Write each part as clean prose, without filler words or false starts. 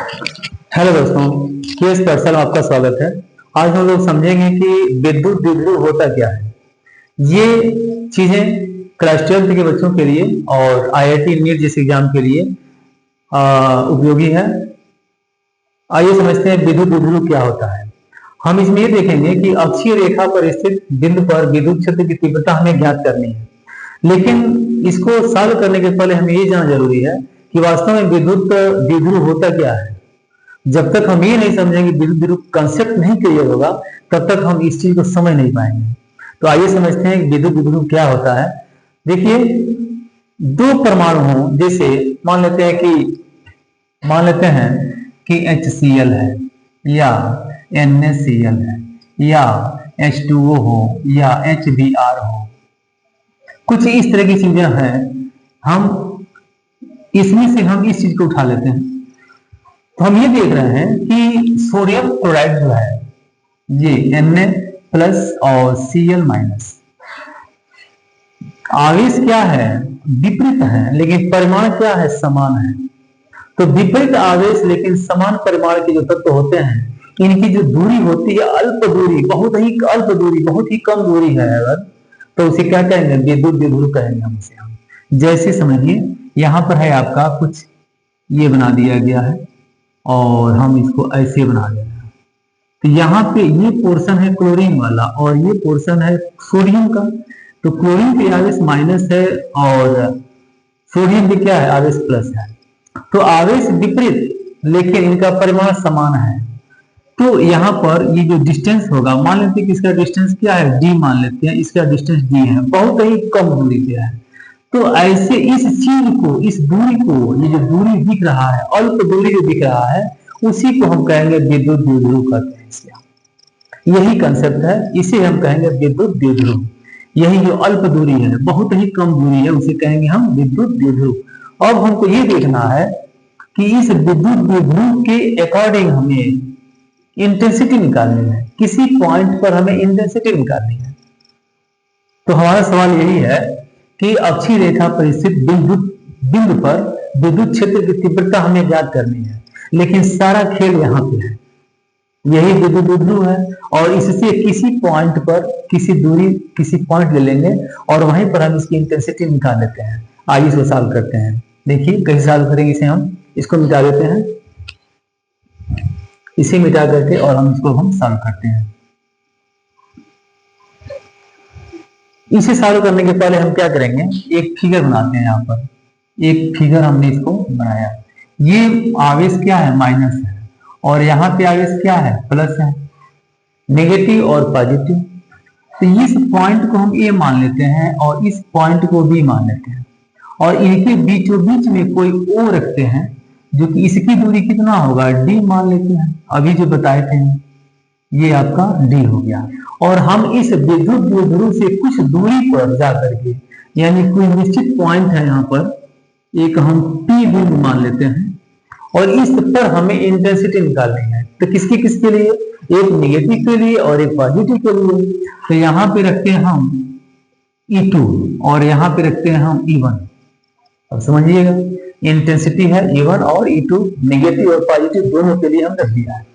Hello दोस्तों, QS पर्सल में आपका स्वागत है। आज हम लोग समझेंगे कि विद्युत द्विध्रुव होता क्या है। ये चीजें क्लास 12 के बच्चों के लिए और आईआईटी नीट जैसे एग्जाम के लिए उपयोगी है। आइए समझते हैं विद्युत द्विध्रुव क्या होता है। हम इसमें ये देखेंगे कि अक्षीय रेखा पर स्थित बिंदु पर विद्युत क्षेत्र की तीव्रता हमें ज्ञात करनी है, लेकिन इसको सॉल्व करने के पहले हमें ये जानना जरूरी है कि वास्तव में विद्युत द्विध्रुव होता क्या है। जब तक हम ये नहीं समझेंगे, विद्युत द्विध्रुव कंसेप्ट नहीं क्लियर होगा, तब तक हम इस चीज को समझ नहीं पाएंगे। तो आइए समझते हैं विद्युत द्विध्रुव क्या होता है। देखिए, दो परमाणु हों, जैसे मान लेते हैं कि HCl है या NaCl है या H2O हो या HBr हो, कुछ इस तरह की चीजें हैं। हम इसमें से हम इस चीज को उठा लेते हैं, तो हम ये देख रहे हैं कि सोडियम क्लोराइड जो है ये Na प्लस और Cl माइनस, आवेश क्या है, विपरीत है, लेकिन परिमाण क्या है, समान है। तो विपरीत आवेश लेकिन समान परिमाण के जो तत्व होते हैं, इनकी जो दूरी होती है अल्प दूरी, बहुत ही अल्प दूरी, बहुत ही कम दूरी है अगर, तो उसे क्या कहेंगे, विद्युत द्विध्रुव कहेंगे हम उसे। हम जैसे समझिए, यहां पर है आपका कुछ ये बना दिया गया है और हम इसको ऐसे बना दे रहे हैं। तो यहाँ पे ये पोर्शन है क्लोरीन वाला और ये पोर्शन है सोडियम का। तो क्लोरीन की आवेश माइनस है और सोडियम भी क्या है, आवेश प्लस है। तो आवेश विपरीत लेकिन इनका परिमाण समान है। तो यहाँ पर ये जो डिस्टेंस होगा, मान लेते हैं कि इसका डिस्टेंस क्या है, d मान लेते हैं, इसका डिस्टेंस d है, बहुत ही कम दूरी पे है। तो ऐसे इस चीज को, इस दूरी को, ये जो दूरी दिख रहा है, अल्प दूरी जो दिख रहा है, उसी को हम कहेंगे विद्युत द्विध्रुव कहते हैं। इसलिए यही कंसेप्ट है, इसे हम कहेंगे विद्युत द्विध्रुव। यही जो अल्प दूरी है, बहुत ही कम दूरी है, उसे कहेंगे हम विद्युत द्विध्रुव। अब हमको ये देखना है कि इस विद्युत द्विध्रुव के अकॉर्डिंग हमें इंटेंसिटी निकालनी है, किसी पॉइंट पर हमें इंटेंसिटी निकालनी है। तो हमारा सवाल यही है कि अक्षीय रेखा पर स्थित बिंदु पर विद्युत क्षेत्र की तीव्रता हमें ज्ञात करनी है, लेकिन सारा खेल यहाँ पे है, यही विद्युत द्विध्रुव है। और इससे किसी पॉइंट पर किसी दूरी, किसी पॉइंट ले लेंगे और वहीं पर हम इसकी इंटेंसिटी निकाल लेते हैं। आइए इसको सॉल्व करते हैं। देखिए कैसे सॉल्व करेंगे इसे। हम इसको मिटा देते हैं, इसे मिटा करके और हम इसको सॉल्व करते हैं। इसे सॉल्व करने के पहले हम क्या करेंगे, एक फिगर बनाते हैं। यहाँ पर एक फिगर हमने इसको बनाया। ये आवेश क्या है, माइनस है, और यहाँ पे आवेश क्या है, प्लस है, नेगेटिव और पॉजिटिव। तो इस पॉइंट को हम ए मान लेते हैं और इस पॉइंट को बी मान लेते हैं, और इनके बीचों बीच में कोई ओ रखते हैं, जो कि इसकी दूरी कितना होगा, डी मान लेते हैं। अभी जो बताए थे ये आपका डी हो गया। और हम इस विद्युत द्विध्रुव से कुछ दूरी पर जाकर के, यानी कोई निश्चित पॉइंट है यहाँ पर, एक हम पी बिंदु मान लेते हैं, और इस पर हमें इंटेंसिटी निकालनी है। तो किसके किसके लिए, एक नेगेटिव के लिए और एक पॉजिटिव के लिए। तो यहाँ पे रखते हैं हम E2 और यहाँ पे रखते हैं हम E1। अब समझिएगा, इंटेंसिटी है E1 और E2, नेगेटिव और पॉजिटिव दोनों के लिए हम रख दिया है।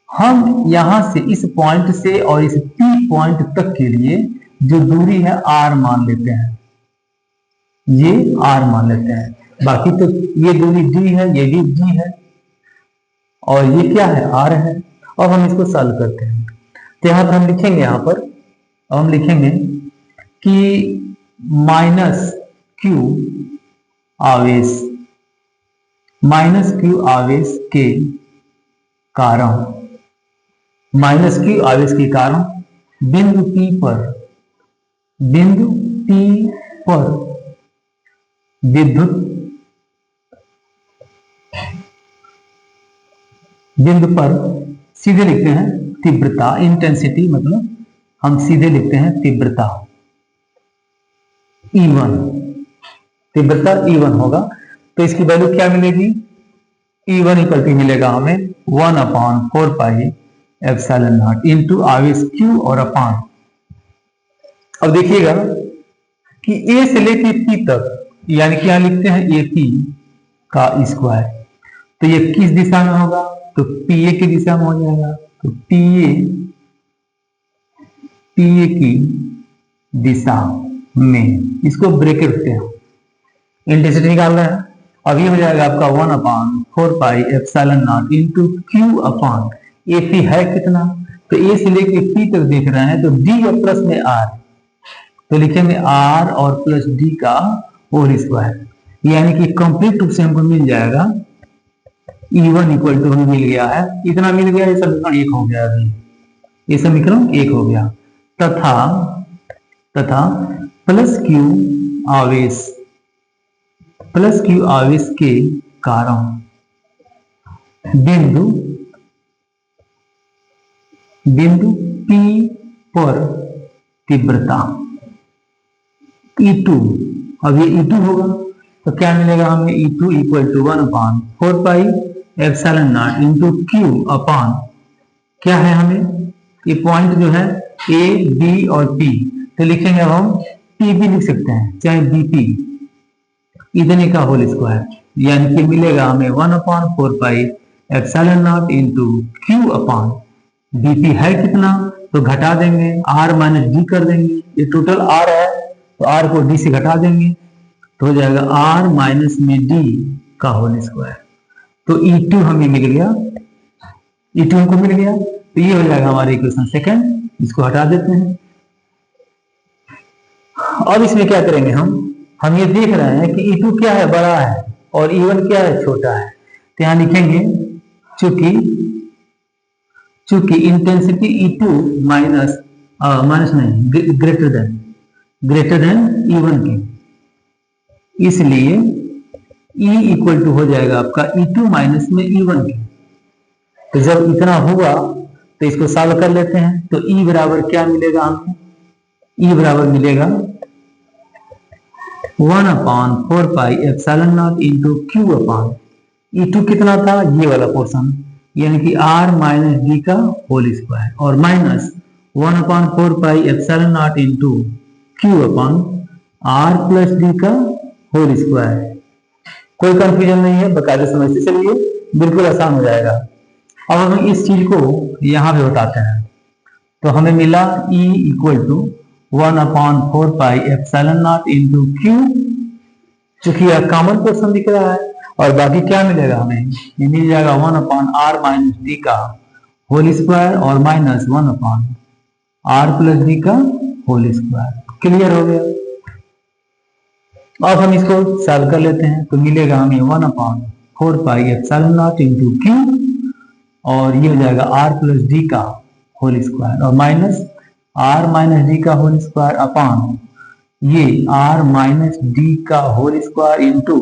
हम यहां से इस पॉइंट से और इस P पॉइंट तक के लिए जो दूरी है R मान लेते हैं, ये R मान लेते हैं। बाकी तो ये दूरी D है, ये भी D है, और ये क्या है, R है। अब हम इसको सॉल्व करते हैं। तो यहाँ पर हम लिखेंगे, यहाँ पर हम लिखेंगे कि माइनस क्यू आवेश के कारण, माइनस क्यू आवेश के कारण बिंदु P पर विद्युत बिंदु पर सीधे लिखते हैं तीव्रता, इंटेंसिटी मतलब हम सीधे लिखते हैं तीव्रता E1, तीव्रता E1 होगा। तो इसकी वैल्यू क्या मिलेगी, E1 इक्वल टू मिलेगा हमें 1/4 पाई एप्सिलॉन नॉट इंटू आवेश Q और अपान। अब देखिएगा कि A से लेकर P तक, यानी कि यहां लिखते हैं AP का स्क्वायर। तो ये किस दिशा में होगा, तो पीए की दिशा में हो जाएगा। तो पीए की दिशा में, इसको ब्रेकेट रखते हैं, इंटेंसिटी निकाल रहे हैं। अब ये हो जाएगा आपका 1/4πε0 into Q upon A P है कितना, तो ए से लेके पी तक देख रहे हैं, तो डी और प्लस में आर, तो लिखेंगे आर और प्लस डी का होल स्क्वायर, यानी कि कंप्लीट रूप से हमको मिल जाएगा E1 इक्वल टू हमें मिल गया है, इतना मिल गया, ये समीकरण एक हो गया, अभी ये समीकरण एक हो गया। तथा प्लस क्यू आवेश के कारण बिंदु P पर तीव्रता E2, अब ये E2 होगा, तो क्या मिलेगा हमें, E2 equal to 1/4πε0 into Q upon, क्या है हमें, ये पॉइंट जो है A, B और P, तो लिखेंगे अब हम P भी लिख सकते हैं, चाहे BP, इतने का होल स्क्वायर, यानी कि मिलेगा हमें 1/4πε0 इंटू क्यू अपान BP है कितना, तो घटा देंगे, R माइनस डी कर देंगे, ये टोटल R है, तो R को D से घटा देंगे, तो हो जाएगा R माइनस में D का होल स्क्वायर। तो E2 हमें मिल गया, E2 हमको मिल गया, तो ये हो जाएगा हमारा इक्वेशन सेकंड, इसको हटा देते हैं। अब इसमें क्या करेंगे हम ये देख रहे हैं कि E2 क्या है, बड़ा है, और E1 क्या है, छोटा है, तो यहां लिखेंगे चूंकि इंटेंसिटी E2 माइनस नहीं ग्रेटर देन E1 की, इसलिए E इक्वल टू हो जाएगा आपका E2 माइनस में E1 की। तो जब इतना हुआ तो इसको सॉल्व कर लेते हैं, तो E बराबर क्या मिलेगा हमें, E बराबर मिलेगा 1/4πε0 इंटू क्यू अपान E2 कितना था, ये वाला पोर्शन, यानी कि R माइनस डी का होल स्क्वायर, और माइनस 1/4πε0 इंटू क्यू अपान R प्लस डी का होल स्क्वायर। कोई कंफ्यूजन नहीं है, बकायदे समझते चलिए, बिल्कुल आसान हो जाएगा। अब हम इस चीज को यहां पे बताते हैं, तो हमें मिला E equal to 1/4πε0 into Q, चूंकि यह कॉमन पोर्शन दिख रहा है, और बाकी क्या मिलेगा हमें, ये मिल जाएगा 1/r माइनस डी का होल स्क्वायर, और माइनस 1/r प्लस डी का होल स्क्वायर। क्लियर हो गया। अब हम इसको सॉल्व कर लेते हैं, तो मिलेगा हमें 1/4πε0 इंटू क्यू, और ये हो जाएगा r प्लस डी का होल स्क्वायर, और माइनस r माइनस डी का होल स्क्वायर अपान ये r माइनस डी का whole square into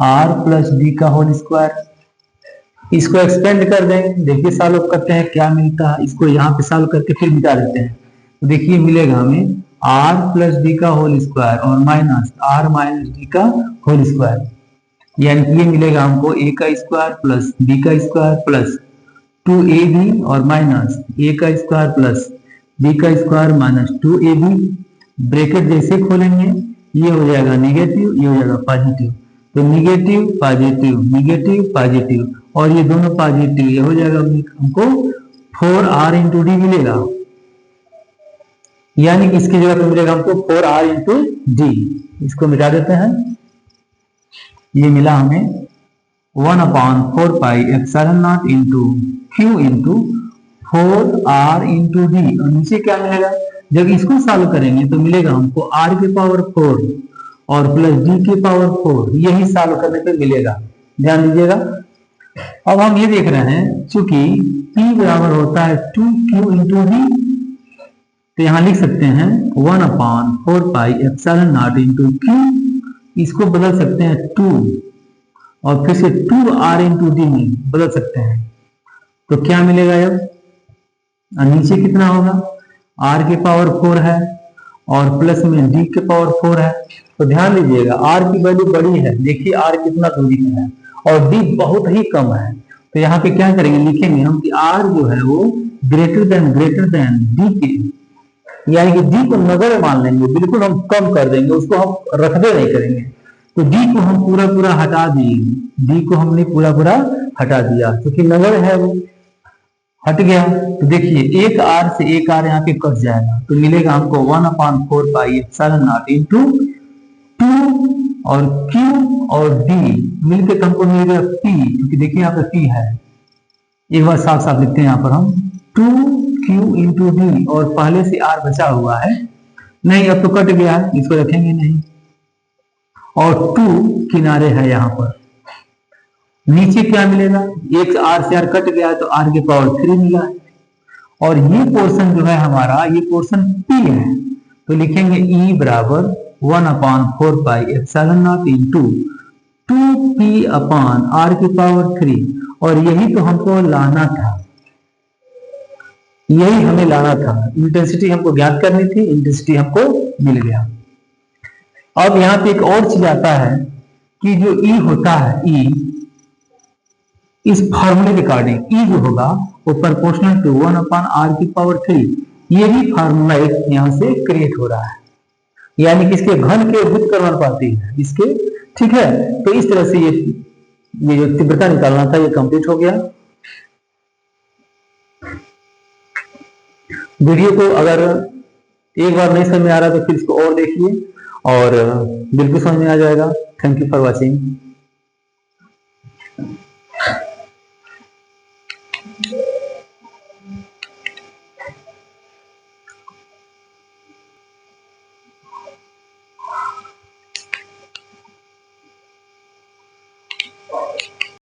r plus D का होल स्क्वायर। इसको एक्सपेंड कर देंगे, देखिए सॉल्व करते हैं क्या मिलता है, इसको यहाँ पे सॉल्व करके फिर मिटा देते हैं, तो देखिए मिलेगा हमें r प्लस डी का होल स्क्वायर और माइनस r माइनस डी का होल स्क्वायर, यानी कि ये मिलेगा हमको a का स्क्वायर प्लस b का स्क्वायर प्लस 2ab और माइनस a का स्क्वायर प्लस b का स्क्वायर माइनस 2ab। ब्रैकेट जैसे खोलेंगे ये हो जाएगा नेगेटिव, ये हो जाएगा पॉजिटिव, तो निगेटिव पॉजिटिव निगेटिव पॉजिटिव, और ये दोनों पॉजिटिव, ये हो जाएगा हमको 4r इंटू डी मिलेगा, यानी कि इसकी जगह पे मिलेगा हमको 4r इंटू डी। इसको मिटा देते हैं, ये मिला हमें 1/4πε0 into Q into 4r into D, और नीचे क्या मिलेगा, जब इसको सॉल्व करेंगे तो मिलेगा हमको r के पावर 4 और प्लस d के पावर 4, यही सॉल्व करने पे मिलेगा, ध्यान दीजिएगा। अब हम ये देख रहे हैं चूंकि P बराबर होता है 2q इंटू d, तो यहां लिख सकते हैं 1/4πε0 इंटू क्यू, इसको बदल सकते हैं 2 और फिर से 2r इंटू डी में बदल सकते हैं, तो क्या मिलेगा, अब नीचे कितना होगा, r के पावर 4 है और प्लस में d के पावर 4 है, तो ध्यान दीजिएगा r की वैल्यू बड़ी है, देखिए r कितना दूरी पे है और d बहुत ही कम है, तो यहाँ पे क्या करेंगे, लिखेंगे हम कि r जो है वो ग्रेटर देन d के, यानी कि d को नजर मान लेंगे, बिल्कुल हम कम कर देंगे, उसको हम रखते नहीं करेंगे, तो डी को हम पूरा पूरा हटा दिए, डी को हमने पूरा पूरा हटा दिया क्योंकि नगण्य है वो, हट गया। तो देखिए एक आर से एक आर यहाँ पे कट जाएगा तो मिलेगा हमको 1/4 पाई एप्सिलॉन नॉट इंटू 2 और क्यू और डी मिलकर हमको मिलेगा पी, क्योंकि देखिए यहाँ पे पी है, एक बार साफ साफ लिखते हैं यहाँ पर हम 2q इंटू डी, और पहले से आर बचा हुआ है, नहीं अब तो कट गया है इसको रखेंगे नहीं, और 2 किनारे है यहाँ पर, नीचे क्या मिलेगा, एक आर से आर कट गया है तो आर के पावर 3 मिला है, और ये पोर्शन जो है हमारा ये पोर्शन p है, तो लिखेंगे E बराबर 1/4 pi epsilon not into 2p upon R की पावर 3, और यही तो हमको लाना था, यही हमें लाना था, इंटेंसिटी हमको ज्ञात करनी थी, इंटेंसिटी हमको मिल गया। अब यहाँ पे एक और चीज आता है कि जो E होता है, E इस फॉर्मूले के अकॉर्डिंग E जो होगा वो प्रोपोर्शनल टू 1/r की पावर 3, ये भी फार्मूला एक यहाँ से क्रिएट हो रहा है, यानी कि इसके घन के व्युत्क्रमानुपाती है इसके, ठीक है। तो इस तरह से ये जो तीव्रता निकालना था ये कंप्लीट हो गया। वीडियो को अगर एक बार नहीं समझ में आ रहा तो फिर इसको और देखिए और बिल्कुल समझ में आ जाएगा। Thank you for watching.